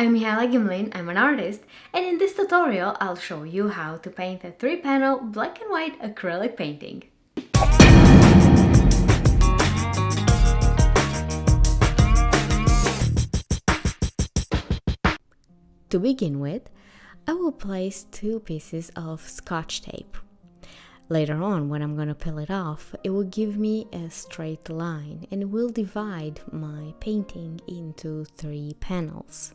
I'm Mihaela Gimlin, I'm an artist, and in this tutorial I'll show you how to paint a 3-panel black and white acrylic painting. To begin with, I will place 2 pieces of scotch tape. Later on, when I'm going to peel it off, it will give me a straight line and it will divide my painting into 3 panels.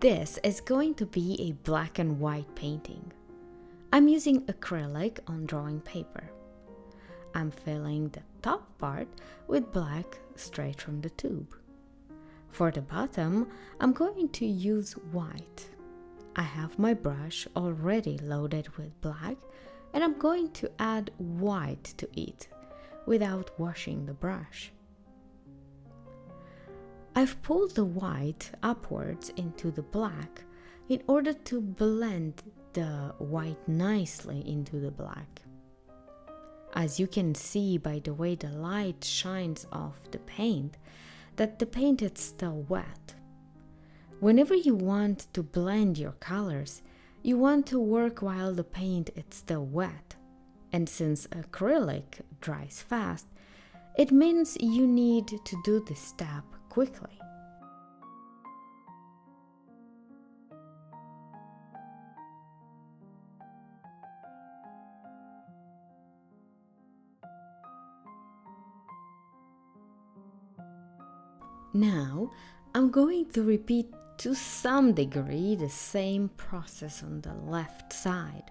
This is going to be a black and white painting. I'm using acrylic on drawing paper. I'm filling the top part with black straight from the tube. For the bottom, I'm going to use white. I have my brush already loaded with black and I'm going to add white to it without washing the brush. I've pulled the white upwards into the black in order to blend the white nicely into the black. As you can see by the way the light shines off the paint, that the paint is still wet. Whenever you want to blend your colors, you want to work while the paint is still wet. And since acrylic dries fast, it means you need to do this step quickly. Now, I'm going to repeat to some degree the same process on the left side.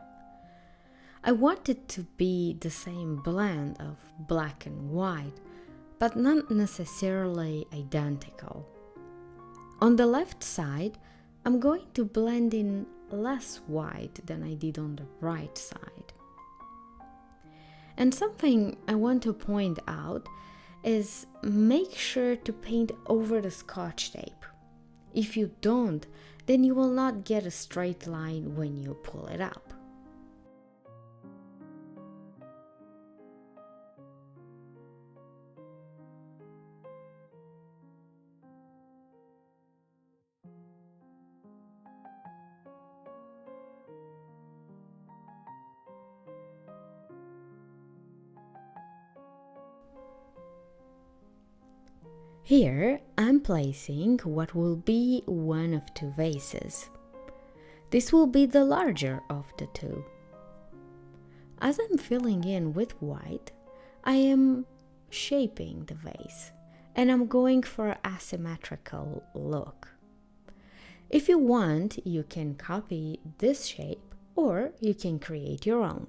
I want it to be the same blend of black and white, but not necessarily identical. On the left side, I'm going to blend in less white than I did on the right side. And something I want to point out is make sure to paint over the scotch tape. If you don't, then you will not get a straight line when you pull it up. Here, I'm placing what will be one of 2 vases. This will be the larger of the 2. As I'm filling in with white, I am shaping the vase, and I'm going for an asymmetrical look. If you want, you can copy this shape, or you can create your own.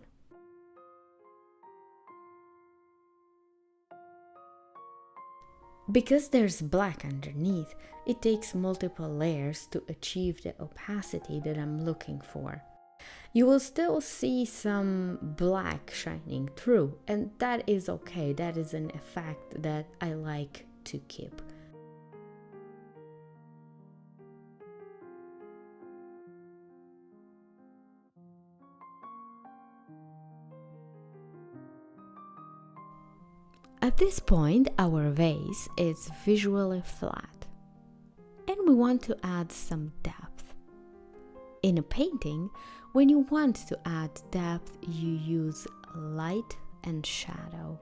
Because there's black underneath, it takes multiple layers to achieve the opacity that I'm looking for. You will still see some black shining through, and that is okay. That is an effect that I like to keep. At this point, our vase is visually flat, and we want to add some depth. In a painting, when you want to add depth, you use light and shadow.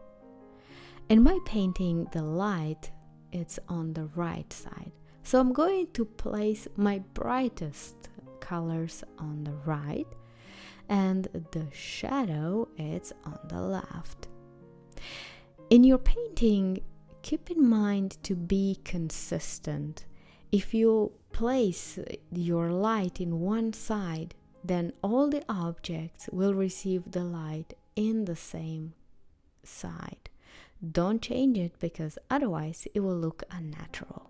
In my painting, the light is on the right side, so I'm going to place my brightest colors on the right, and the shadow is on the left. In your painting, keep in mind to be consistent. If you place your light in one side, then all the objects will receive the light in the same side. Don't change it because otherwise it will look unnatural.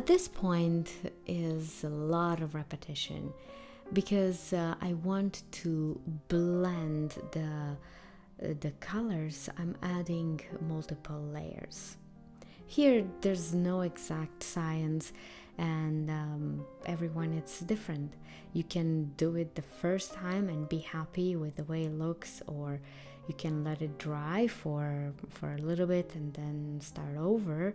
At this point is a lot of repetition because I want to blend the colors. I'm adding multiple layers. Here there's no exact science, and everyone it's different. You can do it the first time and be happy with the way it looks, or you can let it dry for a little bit and then start over.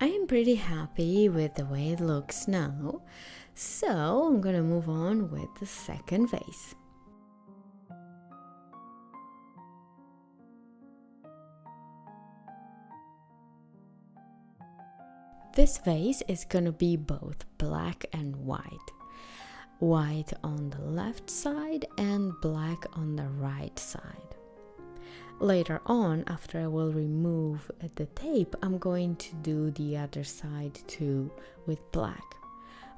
I am pretty happy with the way it looks now, so I'm gonna move on with the second vase. This vase is gonna be both black and white. White on the left side and black on the right side. Later on, after I will remove the tape, I'm going to do the other side too with black.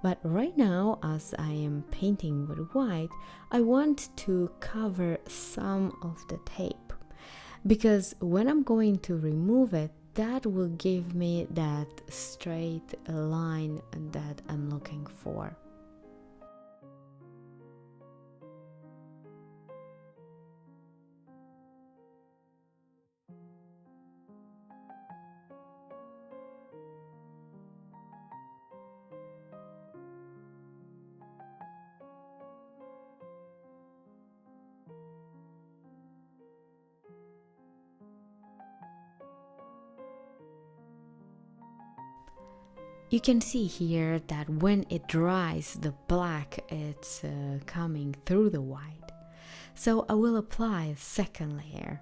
But right now, as I am painting with white, I want to cover some of the tape, because when I'm going to remove it, that will give me that straight line that I'm looking for. You can see here that when it dries, the black it's coming through the white. So I will apply a second layer.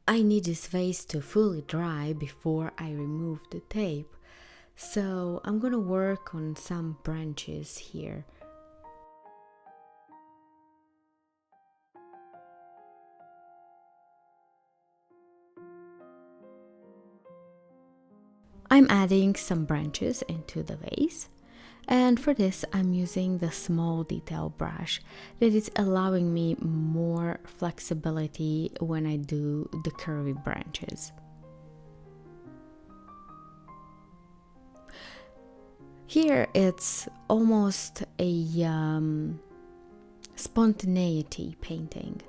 I need this vase to fully dry before I remove the tape, so I'm gonna work on some branches here. I'm adding some branches into the vase, and for this I'm using the small detail brush that is allowing me more flexibility when I do the curvy branches. Here it's almost a spontaneity painting.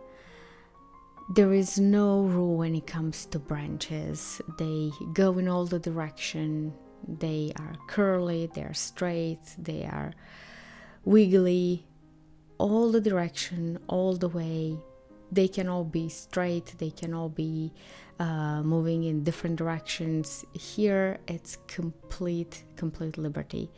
There is no rule when it comes to branches. They go in all the direction. They are curly, they are straight, they are wiggly, all the direction, all the way. They can all be straight, they can all be moving in different directions. Here it's complete liberty.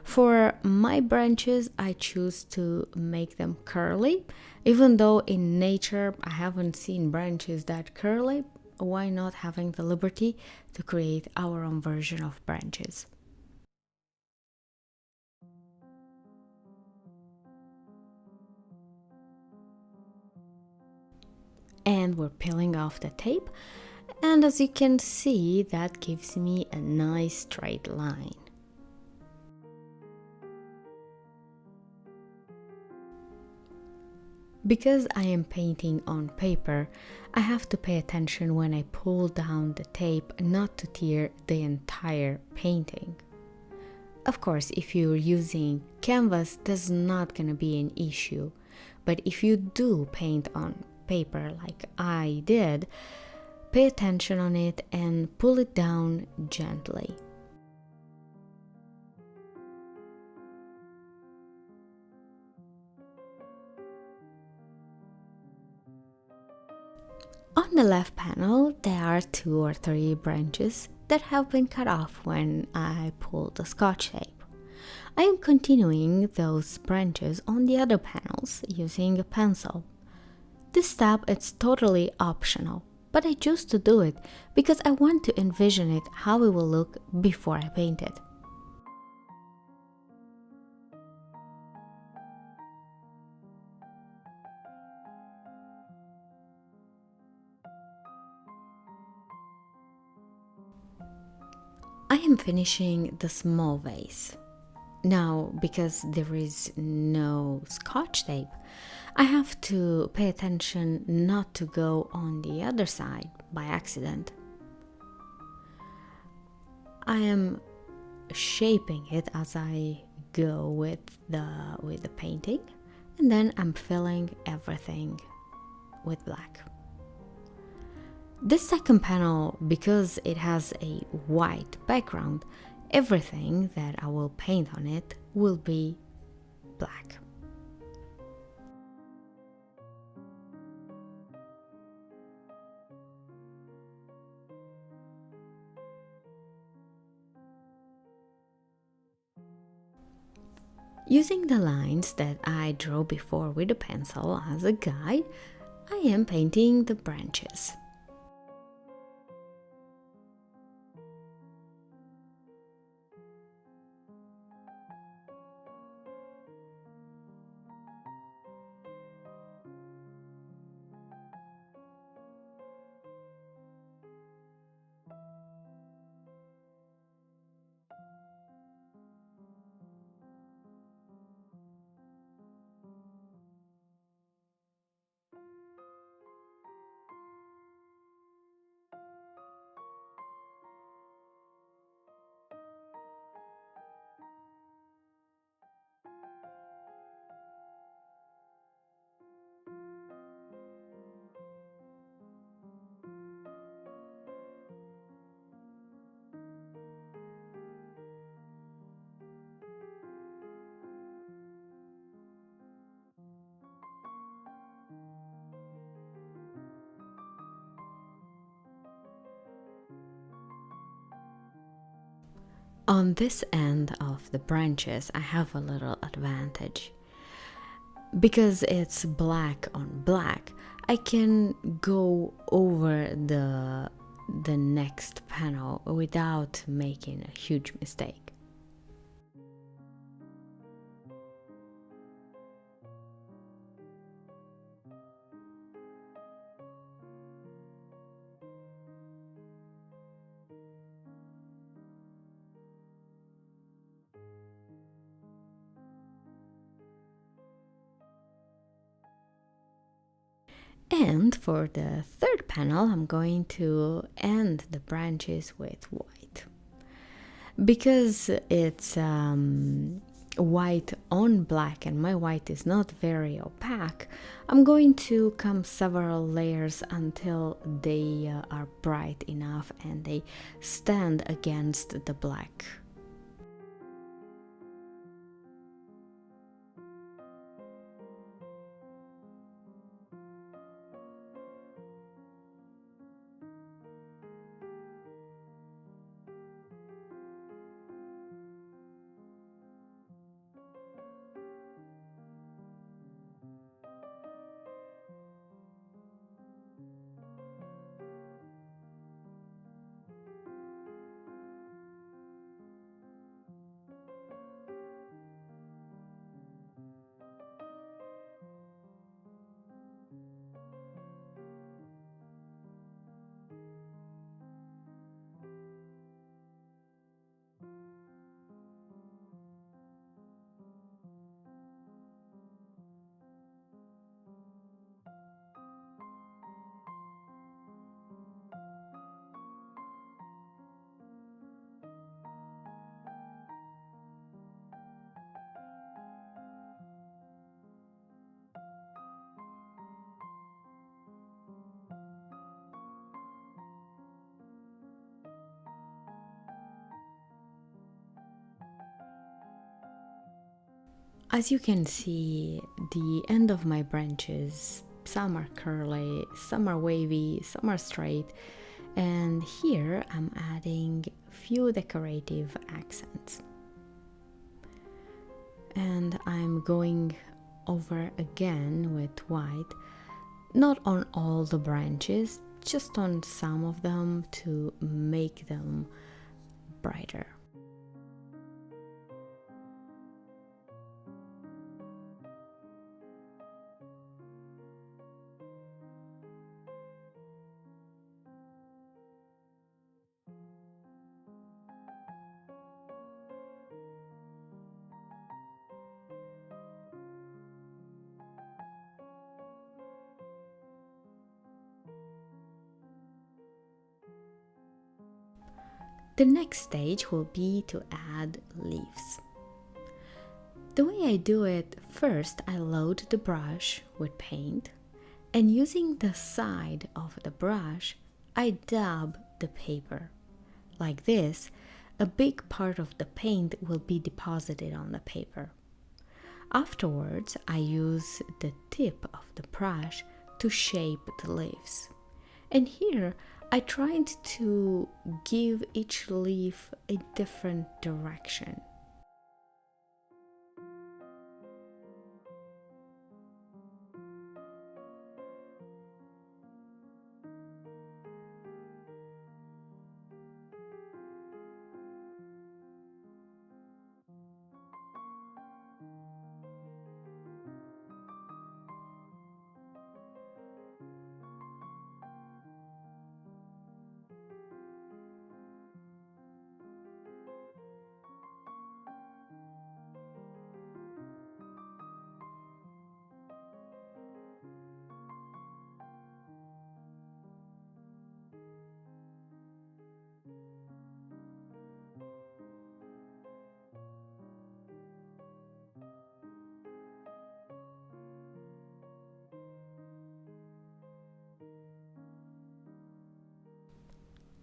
For my branches, I choose to make them curly. Even though in nature I haven't seen branches that curly, why not having the liberty to create our own version of branches? And we're peeling off the tape, and as you can see, that gives me a nice straight line. Because I am painting on paper, I have to pay attention when I pull down the tape not to tear the entire painting. Of course, if you're using canvas, that's not gonna be an issue. But if you do paint on paper like I did, pay attention on it and pull it down gently. On the left panel, there are 2 or 3 branches that have been cut off when I pulled the scotch tape. I am continuing those branches on the other panels using a pencil. This step is totally optional, but I choose to do it because I want to envision it how it will look before I paint it. I am finishing the small vase. Now, because there is no scotch tape, I have to pay attention not to go on the other side by accident. I am shaping it as I go with the painting, and then I'm filling everything with black. This second panel, because it has a white background, everything that I will paint on it will be black. Using the lines that I drew before with a pencil as a guide, I am painting the branches. On this end of the branches, I have a little advantage. Because it's black on black, I can go over the next panel without making a huge mistake. And for the third panel, I'm going to end the branches with white. Because it's white on black and my white is not very opaque, I'm going to come several layers until they are bright enough and they stand against the black. As you can see, the end of my branches, some are curly, some are wavy, some are straight, and here I'm adding few decorative accents. And I'm going over again with white, not on all the branches, just on some of them to make them brighter. The next stage will be to add leaves. The way I do it, first I load the brush with paint, and using the side of the brush, I dab the paper. Like this, a big part of the paint will be deposited on the paper. Afterwards, I use the tip of the brush to shape the leaves. And here, I tried to give each leaf a different direction.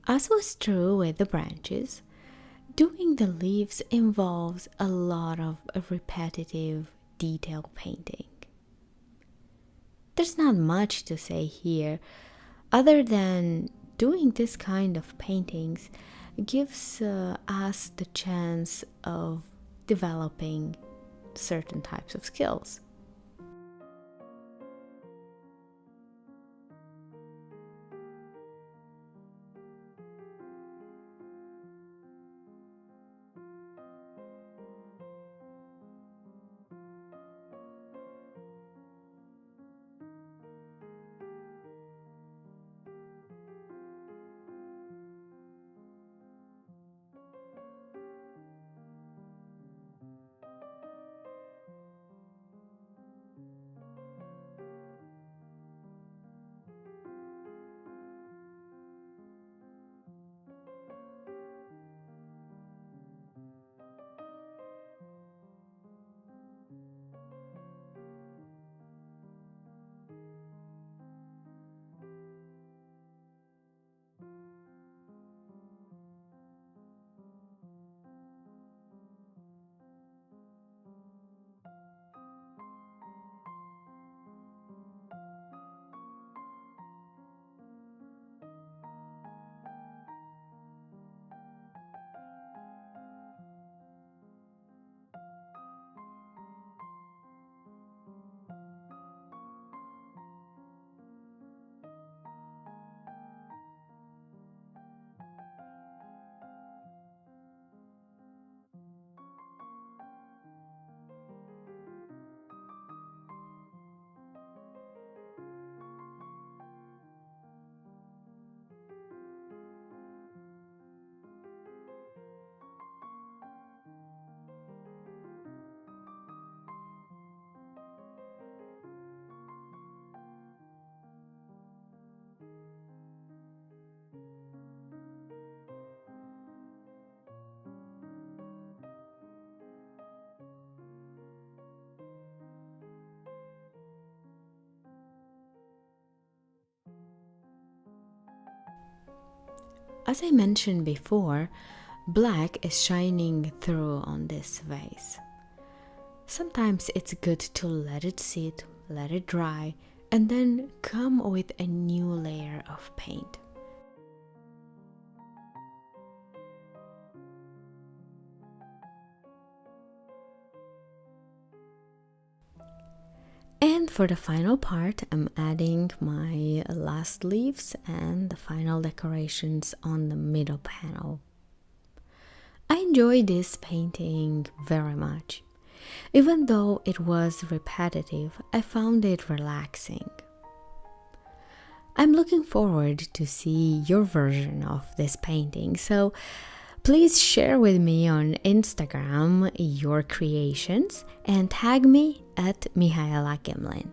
As was true with the branches, doing the leaves involves a lot of repetitive detail painting. There's not much to say here other than doing this kind of paintings gives us the chance of developing certain types of skills. As I mentioned before, black is shining through on this vase. Sometimes it's good to let it sit, let it dry, and then come with a new layer of paint. And for the final part, I'm adding my last leaves and the final decorations on the middle panel. I enjoyed this painting very much. Even though it was repetitive, I found it relaxing. I'm looking forward to see your version of this painting, so please share with me on Instagram your creations and tag me at Mihaela Gimlin.